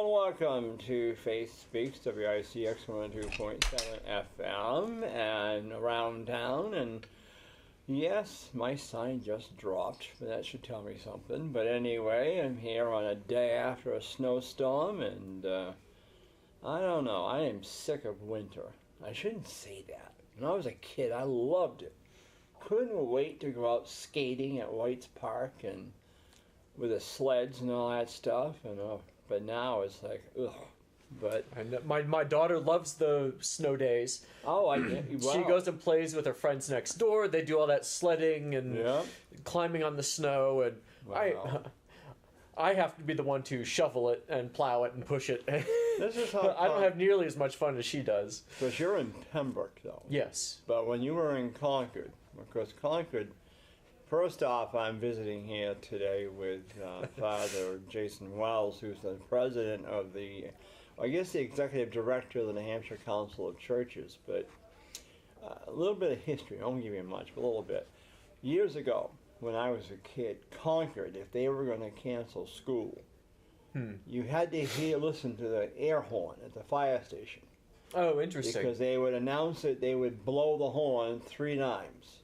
welcome to Faith Speaks, WICX 102.7 FM and around town. And yes, my sign just dropped, but that should tell me something. But anyway, I'm here on a day after a snowstorm, and I don't know, I am sick of winter. I shouldn't say that. When I was a kid, I loved it. Couldn't wait to go out skating at White's Park and with the sleds and all that stuff, and but now it's like, ugh. But and my daughter loves the snow days. Oh, wow. She goes and plays with her friends next door. They do all that sledding and climbing on the snow, and wow. I have to be the one to shovel it and plow it and push it. This is how I don't have nearly as much fun as she does. Because you're in Pembroke, though. Yes. But when you were in Concord, because Concord, first off, I'm visiting here today with Father Jason Wells, who's the president of the, I guess the executive director of the New Hampshire Council of Churches. But a little bit of history, I won't give you much, but a little bit. Years ago, when I was a kid, Concord, if they were going to cancel school, you had to listen to the air horn at the fire station. Oh, interesting. Because they would announce it, they would blow the horn 3 times.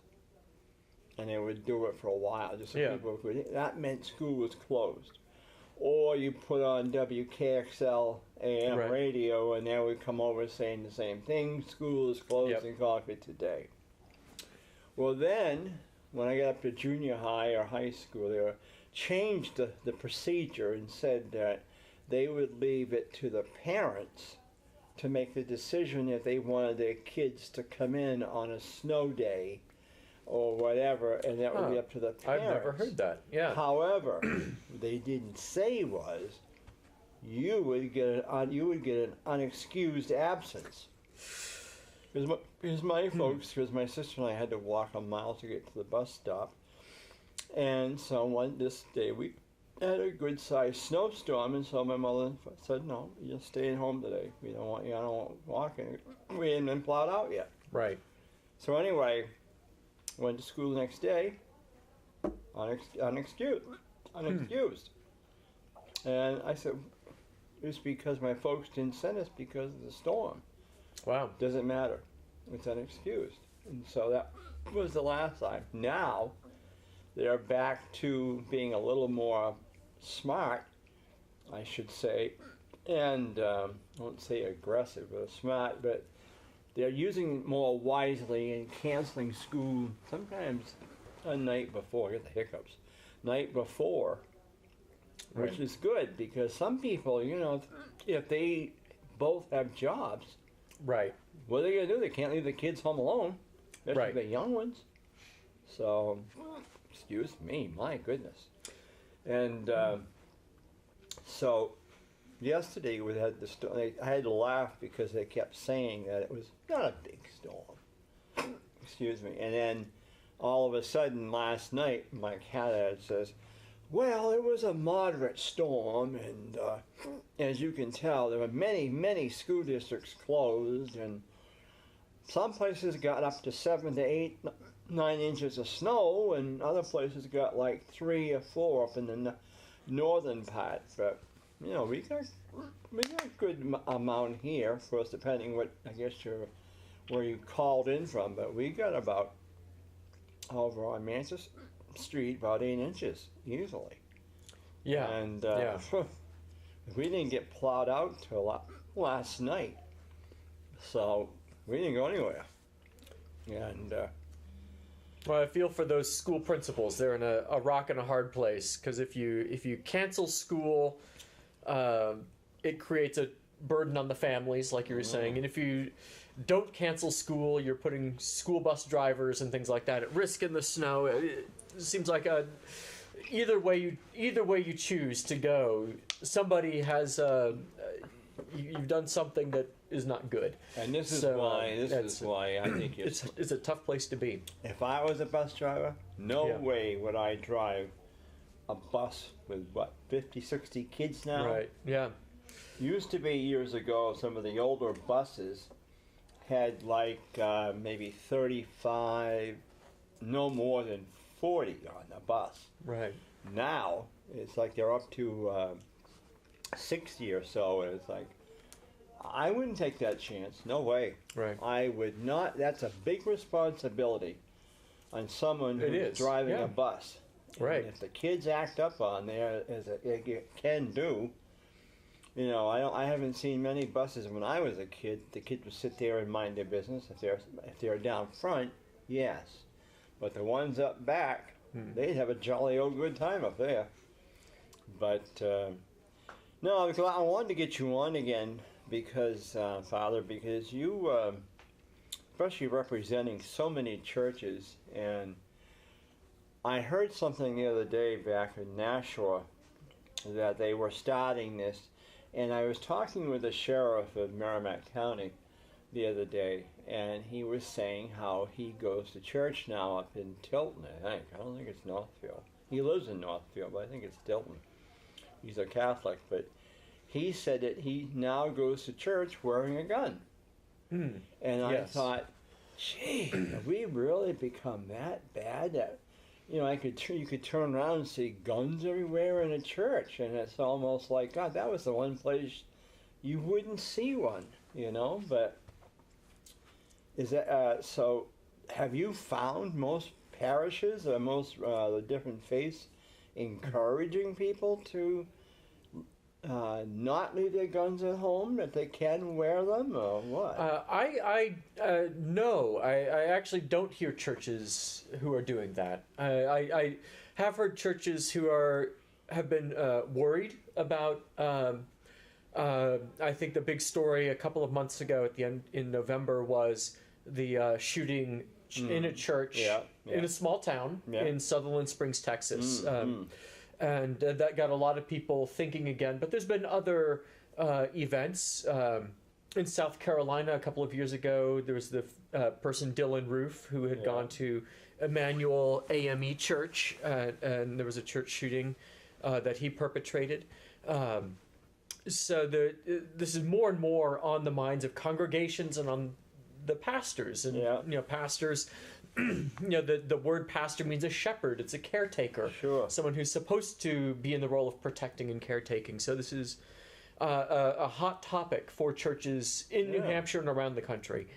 And they would do it for a while, just so people could. That meant school was closed. Or you put on WKXL AM radio, and they would come over saying the same thing. School is closed in Concord today. Well, then, when I got up to junior high or high school, they changed the procedure and said that they would leave it to the parents to make the decision if they wanted their kids to come in on a snow day or whatever, and that would be up to the parents. I've never heard that. Yeah. However, they didn't say was you would get an unexcused absence. Because my folks, because my sister and I had to walk a mile to get to the bus stop, and so this day we had a good sized snowstorm, and so my mother said, "No, you're staying home today. We don't want you. I don't want walking. We hadn't been plowed out yet." Right. So anyway, went to school the next day, unexcused. And I said, it's because my folks didn't send us because of the storm. Wow. Doesn't matter. It's unexcused. And so that was the last time. Now, they're back to being a little more smart, I should say, and I won't say aggressive or smart, but they're using it more wisely and canceling school sometimes a night before. I get the hiccups. Night before, which is good because some people, if they both have jobs, what are they going to do? They can't leave the kids home alone, especially the young ones. So, excuse me, my goodness. And so yesterday we had the storm. I had to laugh because they kept saying that it was not a big storm. Excuse me. And then all of a sudden last night, my cat says, "Well, it was a moderate storm, and as you can tell, there were many, many school districts closed, and some places got up to 7 to 8, 9 inches of snow, and other places got like 3 or 4 up in the northern part. But we got a good amount here, of course, depending where you called in from. But we got about over on Manchester Street about 8 inches easily. Yeah. And we didn't get plowed out till last night, so we didn't go anywhere. And well, I feel for those school principals. They're in a rock and a hard place because if you cancel school, it creates a burden on the families, like you were saying, and if you don't cancel school, you're putting school bus drivers and things like that at risk in the snow. It seems like either way you choose to go, somebody has you've done something that is not good. And this is why I think it's a tough place to be. If I was a bus driver, no way would I drive a bus with 50, 60 kids now. Right. Yeah. Used to be years ago, some of the older buses had like maybe 35, no more than 40 on the bus. Right. Now it's like they're up to 60 or so, and it's like, I wouldn't take that chance. No way. Right. I would not. That's a big responsibility on someone who's driving a bus. Right. And if the kids act up on there, as it can do, you know, I haven't seen many buses when I was a kid. The kids would sit there and mind their business. If they're down front, yes, but the ones up back, they'd have a jolly old good time up there. But no, I wanted to get you on again because, Father, because you, especially representing so many churches, and I heard something the other day back in Nashua that they were starting this, and I was talking with the sheriff of Merrimack County the other day, and he was saying how he goes to church now up in Tilton, I think. I don't think it's Northfield. He lives in Northfield, but I think it's Tilton. He's a Catholic, but he said that he now goes to church wearing a gun. And I thought, gee, have we really become that bad that, you know, you could turn around and see guns everywhere in a church, and it's almost like, God, that was the one place you wouldn't see one, you know. But is that so? Have you found most parishes or most the different faiths encouraging people to not leave their guns at home, that they can wear them, or what? No, I actually don't hear churches who are doing that. I have heard churches who have been worried about. I think the big story a couple of months ago at the end in November was the shooting in a church in a small town in Sutherland Springs, Texas. And that got a lot of people thinking again. But there's been other events. In South Carolina a couple of years ago, there was the person, Dylan Roof, who had gone to Emmanuel AME Church, and there was a church shooting that he perpetrated. So this is more and more on the minds of congregations and on the pastors. And you know, pastors... you know, the word pastor means a shepherd. It's a caretaker. Sure. Someone who's supposed to be in the role of protecting and caretaking. So this is a hot topic for churches in New Hampshire and around the country.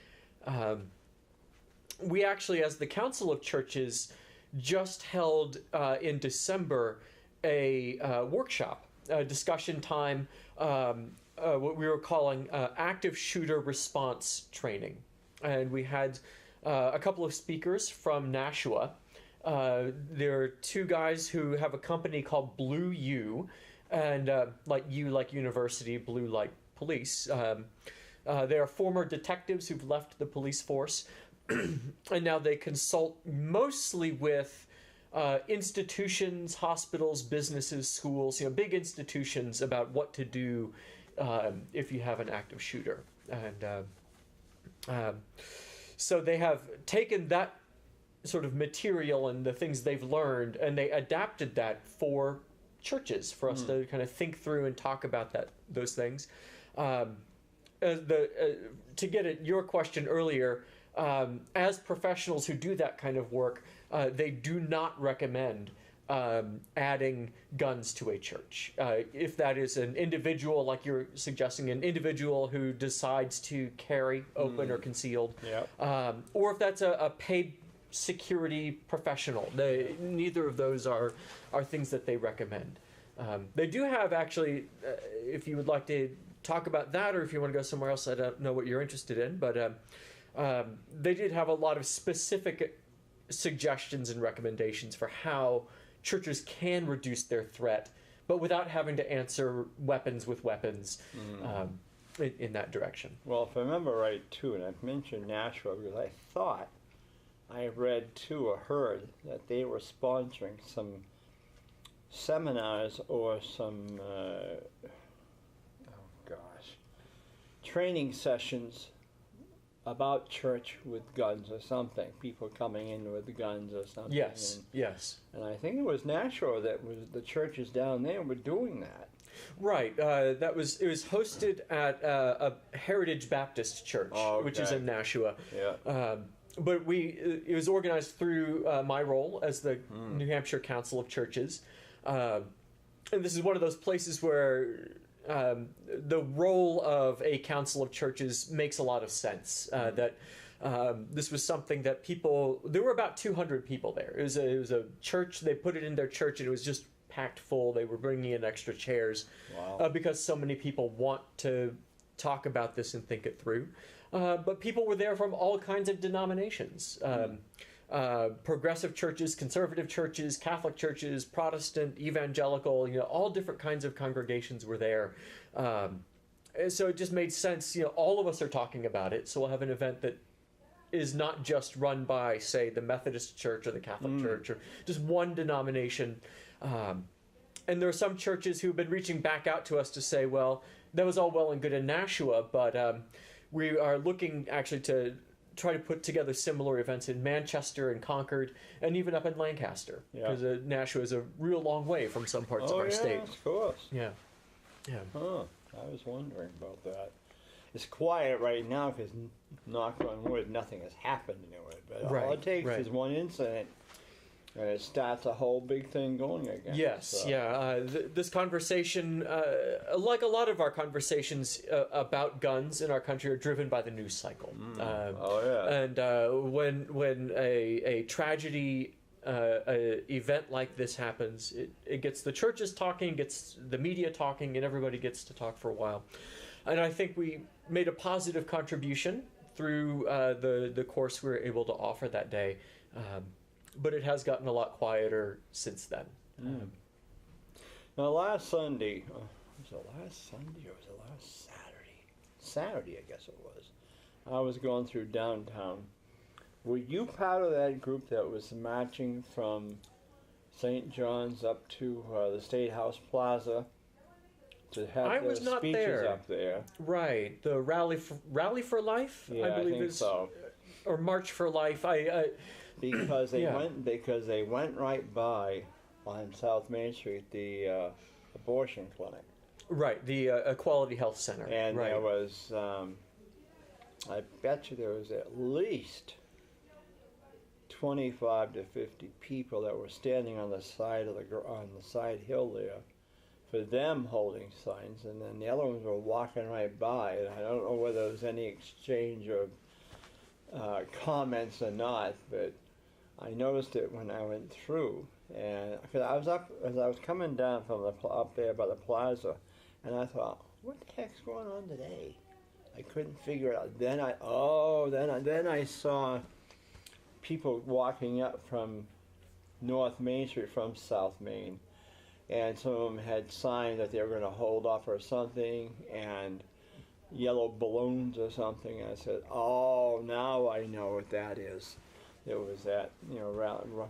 We actually, as the Council of Churches, just held in December a workshop, a discussion time, what we were calling active shooter response training. And we had... a couple of speakers from Nashua. There are two guys who have a company called Blue U, and like university, blue like police. They are former detectives who've left the police force, and now they consult mostly with institutions, hospitals, businesses, schools, you know, big institutions about what to do if you have an active shooter. And so they have taken that sort of material and the things they've learned, and they adapted that for churches, for us to kind of think through and talk about those things. To get at your question earlier, as professionals who do that kind of work, they do not recommend adding guns to a church. If that is an individual, like you're suggesting, an individual who decides to carry open or concealed, or if that's a paid security professional, neither of those are things that they recommend. They do have, actually, if you would like to talk about that, or if you want to go somewhere else, I don't know what you're interested in, but they did have a lot of specific suggestions and recommendations for how churches can reduce their threat, but without having to answer weapons with weapons in that direction. Well, if I remember right, too, and I've mentioned Nashua because I thought I read, too, or heard that they were sponsoring some seminars or some, training sessions about church with guns or something. People coming in with guns or something. Yes, yes. And I think it was Nashua that was the churches down there were doing that. Right. It was hosted at a Heritage Baptist Church, which is in Nashua. Yeah. But it was organized through my role as the New Hampshire Council of Churches. And this is one of those places where the role of a council of churches makes a lot of sense. That this was something that there were about 200 people there. It was a church. They put it in their church, and it was just packed full. They were bringing in extra chairs. Wow. Because so many people want to talk about this and think it through. But people were there from all kinds of denominations. Progressive churches, conservative churches, Catholic churches, Protestant, evangelical, all different kinds of congregations were there. And so it just made sense, all of us are talking about it, so we'll have an event that is not just run by, say, the Methodist Church or the Catholic Church, or just one denomination. And there are some churches who've been reaching back out to us to say, well, that was all well and good in Nashua, but we are looking actually to try to put together similar events in Manchester and Concord, and even up in Lancaster, because Nashua is a real long way from some parts of our state. Of course. Yeah. Huh. I was wondering about that. It's quiet right now because, knock on wood, nothing has happened to it. But all it takes is one incident, and it starts a whole big thing going again. Yes, so. This conversation, like a lot of our conversations about guns in our country, are driven by the news cycle. And when a tragedy event like this happens, it gets the churches talking, gets the media talking, and everybody gets to talk for a while. And I think we made a positive contribution through the course we were able to offer that day. But it has gotten a lot quieter since then. Now, last Sunday, was it last Sunday or was it last Saturday? Saturday, I guess it was. I was going through downtown. Were you part of that group that was marching from St. John's up to the State House Plaza to have the speeches up there? Right, the Rally for Life, Yeah, I believe think is, so. Or March for Life. Because they went right by on South Main Street the abortion clinic. Right, the Equality Health Center. And there was, I bet you there was at least 25 to 50 people that were standing on the side of on the side hill there, for them holding signs, and then the other ones were walking right by. And I don't know whether there was any exchange of comments or not, but I noticed it when I went through, and because I was coming down from up there by the plaza, and I thought, what the heck's going on today? I couldn't figure it out. Then I saw people walking up from North Main Street from South Main, and some of them had signs that they were going to hold up or something, and yellow balloons or something. And I said, oh, now I know what that is. It was that,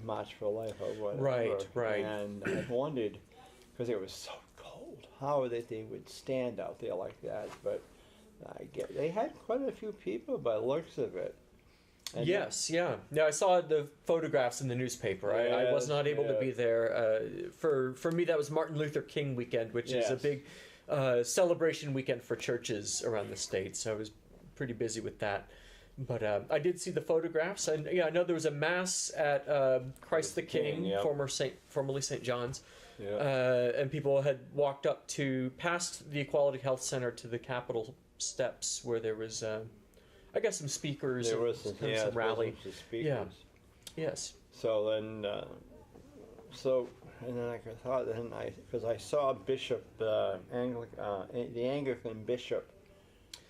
March for Life or whatever. Right. And I wondered, because it was so cold, how they would stand out there like that. But they had quite a few people by the looks of it. And yes, yeah. I saw the photographs in the newspaper. I was not able to be there. For me, that was Martin Luther King weekend, which is a big celebration weekend for churches around the state. So I was pretty busy with that. But I did see the photographs, and I know there was a mass at Christ the King, formerly St. John's, and people had walked up past the Equality Health Center to the Capitol steps, where there was, I guess, some speakers. There was some rally. Yeah. Yes. So then, and then I thought, because I saw Bishop, the Anglican bishop.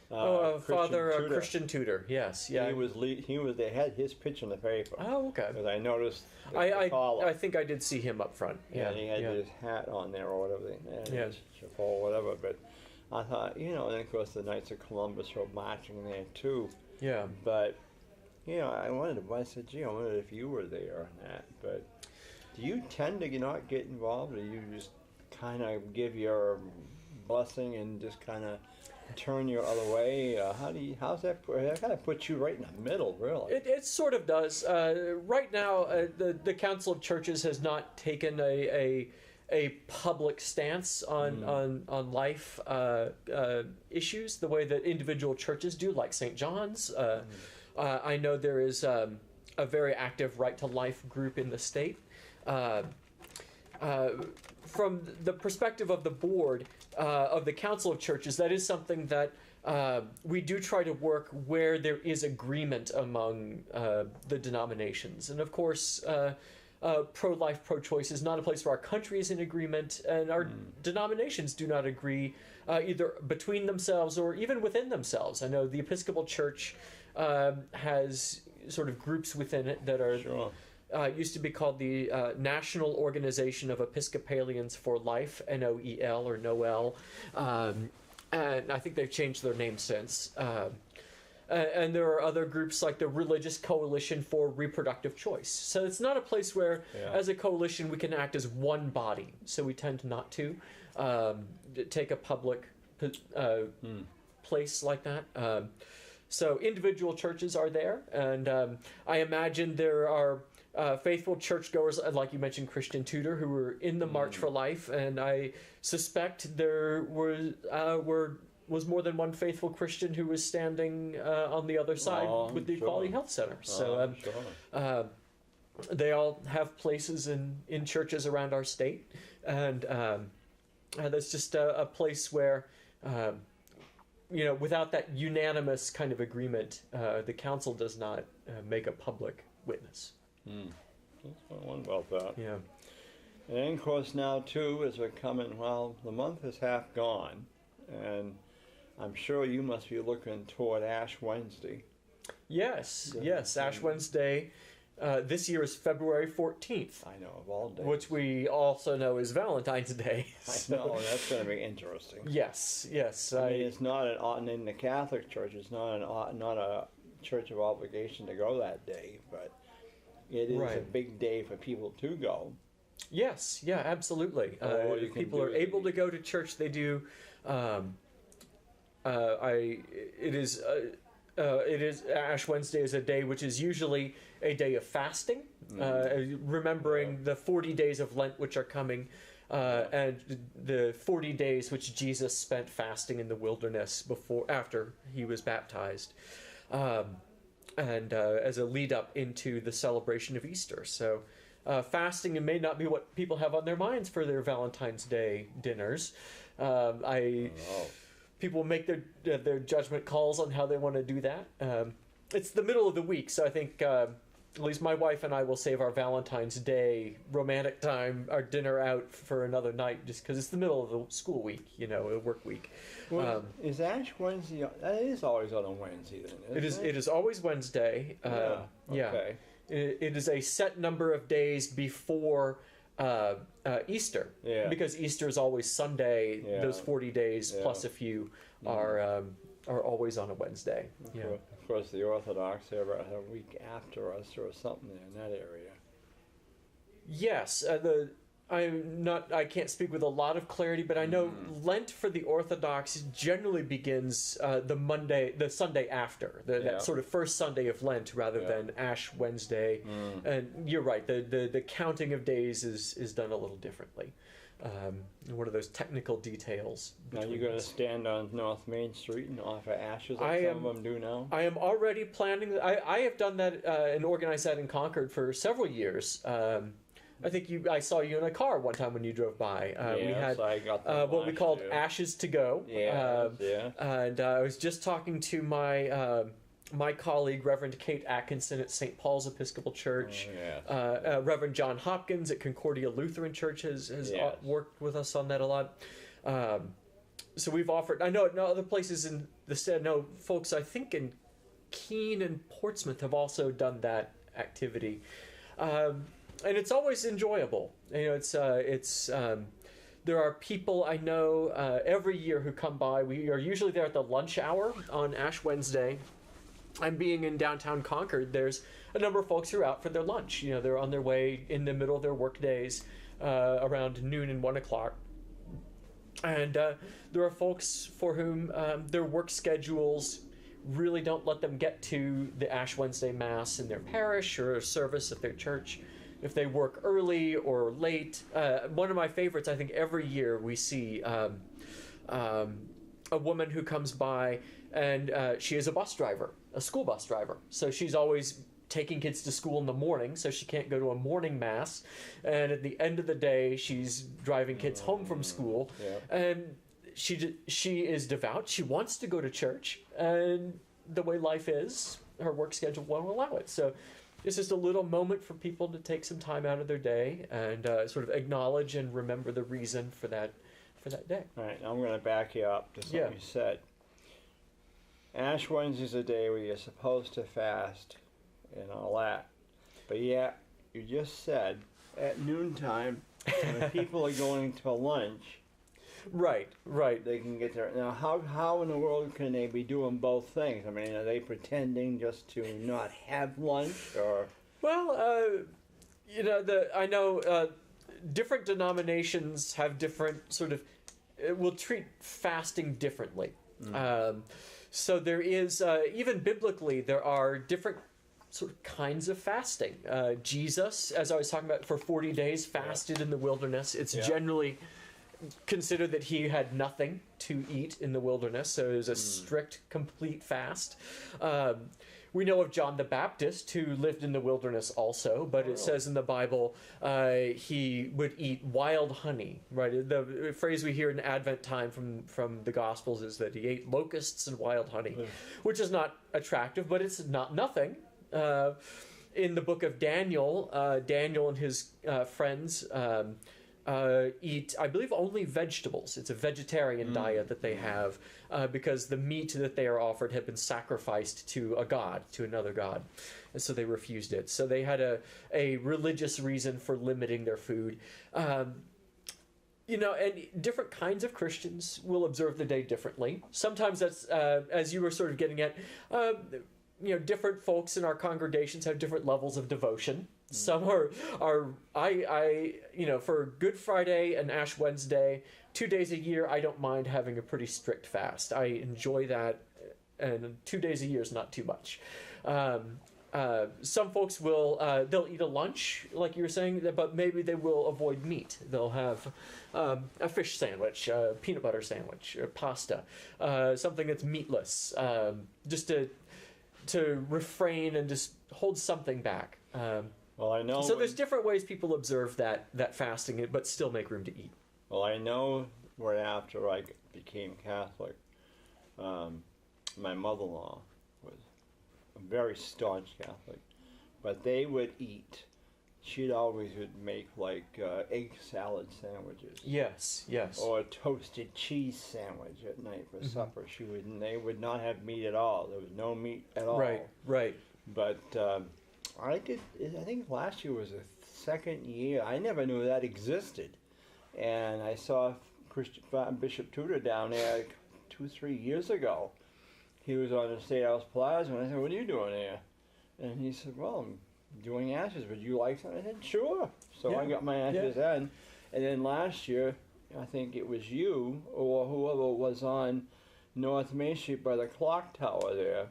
Father Christian Tudor. Yes, yeah. He was. They had his picture in the paper. Oh, okay. Because I noticed. I think I did see him up front. Yeah, and he had his hat on there or whatever. His chapeau, whatever. But I thought, and of course the Knights of Columbus were marching there too. Yeah. But I said, I wondered if you were there on that. But do you tend to not get involved, or you just kind of give your blessing and just kind of turn your other way? How's that? That kind of puts you right in the middle, really. It sort of does. Right now, the Council of Churches has not taken a public stance on life issues the way that individual churches do, like St. John's. I know there is a very active Right to Life group in the state. From the perspective of the board, of the Council of Churches, that is something that we do try to work where there is agreement among the denominations. And of course, pro-life, pro-choice is not a place where our country is in agreement, and our denominations do not agree either between themselves or even within themselves. I know the Episcopal Church has sort of groups within it that are used to be called the National Organization of Episcopalians for Life, NOEL or NOEL, and I think they've changed their name since. And there are other groups like the Religious Coalition for Reproductive Choice. So it's not a place where, as a coalition, we can act as one body. So we tend not to take a public place like that. So individual churches are there, and I imagine there are faithful churchgoers, like you mentioned, Christian Tudor, who were in the March for Life, and I suspect there was more than one faithful Christian who was standing on the other side with the Equality Health Center. So they all have places in churches around our state, and that's just a place where, without that unanimous kind of agreement, the council does not make a public witness. That's one well thought. Yeah. And of course now too, as we're coming, the month is half gone, and I'm sure you must be looking toward Ash Wednesday. Yes, Ash Wednesday. This year is February 14th. I know, of all days. Which we also know is Valentine's Day. I know, that's going to be interesting. Yes. I mean, it's not in the Catholic Church, it's not a church of obligation to go that day, but it is a big day for people to go. Yes, absolutely. If people are able to go to church, they do. It is Ash Wednesday is a day which is usually a day of fasting, remembering the 40 days of Lent which are coming, and the 40 days which Jesus spent fasting in the wilderness after he was baptized, and as a lead up into the celebration of Easter. So fasting may not be what people have on their minds for their Valentine's Day dinners. People make their judgment calls on how they want to do that. It's the middle of the week, so I think at least my wife and I will save our Valentine's Day romantic time, our dinner out, for another night, just because it's the middle of the school week, a work week. Well, is Ash Wednesday? It is always on a Wednesday, then. It is always Wednesday. Okay. It is a set number of days before Easter, because Easter is always Sunday. Those 40 days plus a few are always on a Wednesday. Of course, the Orthodox are about a week after us or something in that area. Yes, I can't speak with a lot of clarity, but I know Lent for the Orthodox generally begins the Sunday after, that sort of first Sunday of Lent, rather than Ash Wednesday. And you're right, the counting of days is done a little differently. One of those technical details. Now you're going to stand on North Main Street and offer ashes, like some of them do now? I am already planning. I have done that and organized that in Concord for several years. I think I saw you in a car one time when you drove by. We had I got what we called Ashes to Go. And I was just talking to my colleague, Reverend Kate Atkinson at St. Paul's Episcopal Church. Reverend John Hopkins at Concordia Lutheran Church has worked with us on that a lot. So we've offered, I know at other places in the state, I know folks, I think in Keene and Portsmouth have also done that activity. And it's always enjoyable. It's there are people I know every year who come by. We are usually there at the lunch hour on Ash Wednesday. And being in downtown Concord, there's a number of folks who are out for their lunch. They're on their way in the middle of their work days, around noon and 1 o'clock. And there are folks for whom their work schedules really don't let them get to the Ash Wednesday Mass in their parish or a service at their church. If they work early or late. One of my favorites, I think every year we see a woman who comes by, and she is a school bus driver. So she's always taking kids to school in the morning, so she can't go to a morning mass. And at the end of the day, she's driving kids home from school. And she is devout. She wants to go to church, and the way life is, her work schedule won't allow it. So it's just a little moment for people to take some time out of their day and sort of acknowledge and remember the reason for that day. All right, I'm going to back you up to something Yeah. you said. Ash Wednesday is a day where you're supposed to fast and all that. But yet, you just said at noontime, when people are going to lunch, Right. they can get there. Now, how in the world can they be doing both things? I mean, are they pretending just to not have lunch, or? Well, I know different denominations have different sort of will treat fasting differently. So there is even biblically there are different sort of kinds of fasting. Jesus, as I was talking about, for 40 days fasted in the wilderness. It's generally considered that he had nothing to eat in the wilderness, so it was a strict, complete fast. We know of John the Baptist, who lived in the wilderness also, but it says in the Bible he would eat wild honey, right? The phrase we hear in Advent time from the Gospels is that he ate locusts and wild honey, which is not attractive, but it's not nothing. In the book of Daniel, Daniel and his friends eat, I believe, only vegetables. It's a vegetarian diet that they have because the meat that they are offered had been sacrificed to a god, to another god. And so they refused it. So they had a religious reason for limiting their food. And different kinds of Christians will observe the day differently. Sometimes that's, as you were sort of getting at, different folks in our congregations have different levels of devotion. Some are for Good Friday and Ash Wednesday, 2 days a year, I don't mind having a pretty strict fast. I enjoy that, and 2 days a year is not too much. Some folks will, they'll eat a lunch, like you were saying, but maybe they will avoid meat. They'll have a fish sandwich, a peanut butter sandwich, or pasta, something that's meatless, just to refrain and just hold something back. Well, I know. So there's different ways people observe that fasting, but still make room to eat. Well, I know right after I became Catholic, my mother-in-law was a very staunch Catholic, but they would eat. She'd always would make like egg salad sandwiches. Yes. Or a toasted cheese sandwich at night for supper. They would not have meat at all. There was no meat at all. Right. But I think last year was the second year. I never knew that existed. And I saw Bishop Tudor down there 2-3 years ago. He was on the State House Plaza, and I said, "What are you doing there?" And he said, "Well, I'm doing ashes. Would you like something?" I said, "Sure." So I got my ashes in. And then last year, I think it was you or whoever was on North Main Street by the clock tower there.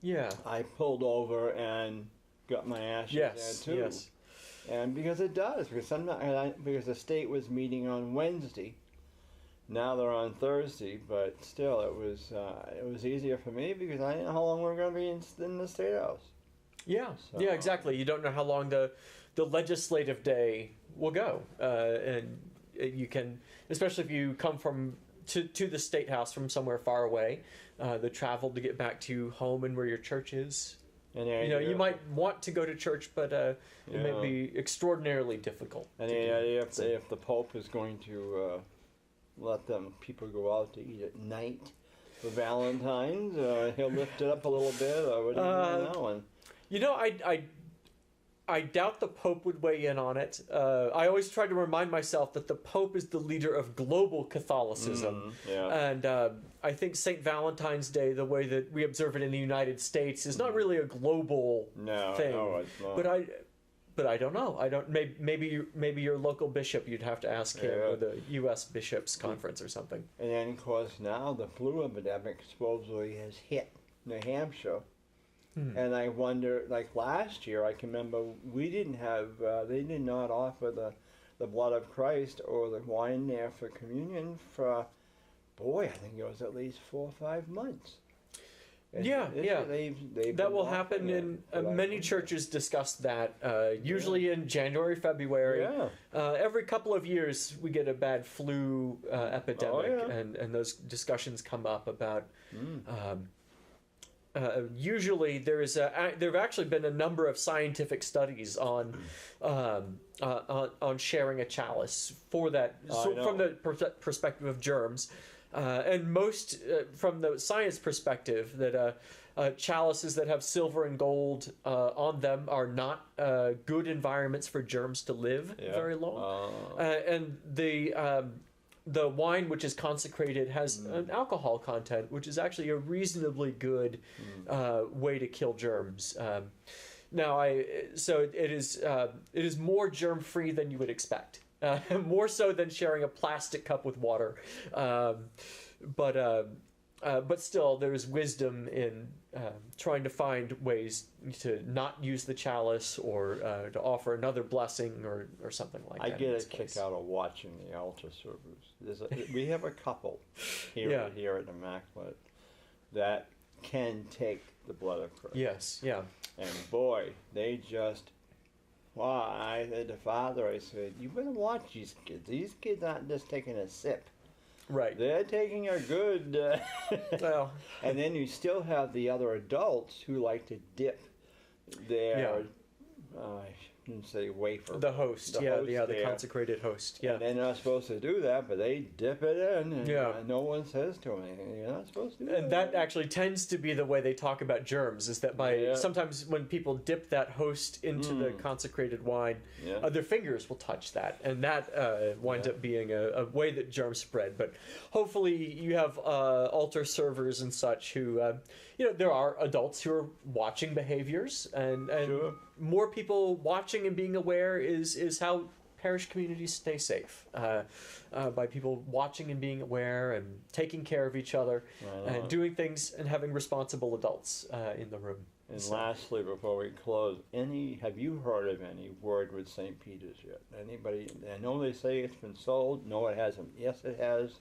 Yeah. I pulled over and got my ashes there too. Yes. And because it does, because the state was meeting on Wednesday. Now they're on Thursday, but still, it was easier for me because I didn't know how long we were going to be in the State House. Yeah, So- yeah, exactly. You don't know how long the legislative day will go, and you can, especially if you come to the State House from somewhere far away, the travel to get back to home and where your church is. And You might want to go to church, but it may be extraordinarily difficult. And if the Pope is going to let people go out to eat at night for Valentine's, he'll lift it up a little bit, or what do you do on that one? I doubt the Pope would weigh in on it. I always try to remind myself that the Pope is the leader of global Catholicism. And I think St. Valentine's Day, the way that we observe it in the United States, is not really a global thing. No, it's not. But I don't know. Maybe your local bishop, you'd have to ask him, or the U.S. Bishops Conference or something. And then, of course, now the flu epidemic supposedly has hit New Hampshire. And I wonder, like last year, I can remember we didn't have, they did not offer the blood of Christ or the wine there for communion for, I think it was at least 4 or 5 months. They've That been will offering happen it, in but I many think- churches discuss that usually in January, February. Yeah. Every couple of years we get a bad flu epidemic, yeah. and those discussions come up about. Usually there have actually been a number of scientific studies on sharing a chalice for that from the perspective of germs, and most from the science perspective that chalices that have silver and gold on them are not good environments for germs to live very long, and the wine which is consecrated has an alcohol content, which is actually a reasonably good way to kill germs. So it is more germ free than you would expect, more so than sharing a plastic cup with water. But still, there is wisdom in trying to find ways to not use the chalice or to offer another blessing or something like that. I get a kick out of watching the altar servers. We have a couple here at Immaculate that can take the blood of Christ. Yes, yeah. And boy, they just... Wow, I said to Father, I said, you better watch these kids. These kids aren't just taking a sip. Right. They're taking a good... Well, and then you still have the other adults who like to dip their... I shouldn't say wafer. the host, the consecrated host. Yeah. And they're not supposed to do that, but they dip it in, and no one says to them anything. You're not supposed to do that. And that actually tends to be the way they talk about germs, is that sometimes when people dip that host into the consecrated wine, their fingers will touch that, and that winds up being a way that germs spread. But hopefully you have altar servers and such who, there are adults who are watching behaviors, and more people watching and being aware is how parish communities stay safe, by people watching and being aware and taking care of each other and doing things and having responsible adults in the room. And lastly, before we close, have you heard of any word with St. Peter's yet? Anybody? I know they say it's been sold. No, it hasn't. Yes, it has.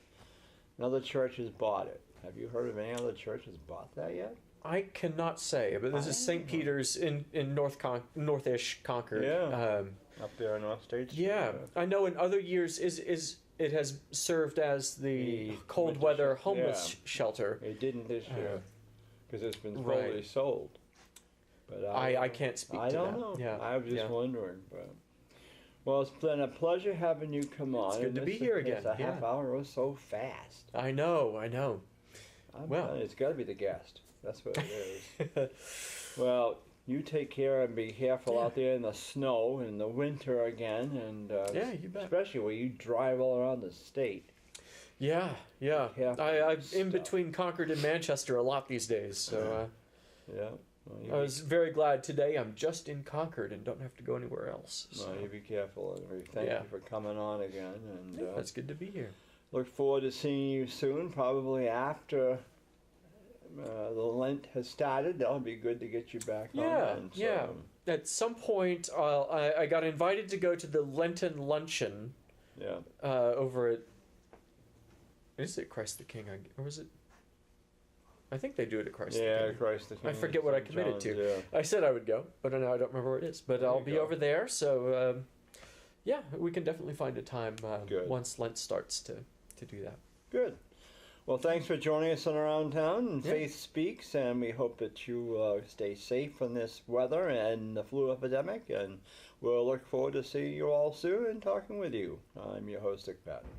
Another church has bought it. Have you heard of any other church has bought that yet? I cannot say, but this is St. Peter's in northish Concord. Yeah. Up there in North States. Yeah, I know. In other years, it has served as the cold weather homeless shelter. It didn't this year because it's been fully sold. But I can't speak to that. I don't know. Yeah, I was just wondering. But well, it's been a pleasure having you come on. It's good to be here again. A half hour was so fast. I know. Well, it's got to be the guest. That's what it is. Well, you take care and be careful out there in the snow in the winter again, and you bet. especially when you drive all around the state. Yeah. I'm in stuff. between Concord and Manchester a lot these days, so Well, I was very glad today I'm just in Concord and don't have to go anywhere else. So. Well, you be careful, and we thank you for coming on again. And it's good to be here. Look forward to seeing you soon, probably after the Lent has started. That'll be good to get you back on. At some point, I got invited to go to the Lenten luncheon. Over at... Is it Christ the King? Or was it... I think they do it at Christ the King. Yeah, Christ the King. I forget what I committed to. Yeah. I said I would go, but now I don't remember where it is. But I'll be over there, so we can definitely find a time once Lent starts to do that. Good. Well, thanks for joining us on Around Town and Faith Speaks, and we hope that you stay safe from this weather and the flu epidemic, and we'll look forward to seeing you all soon and talking with you. I'm your host, Dick Patten.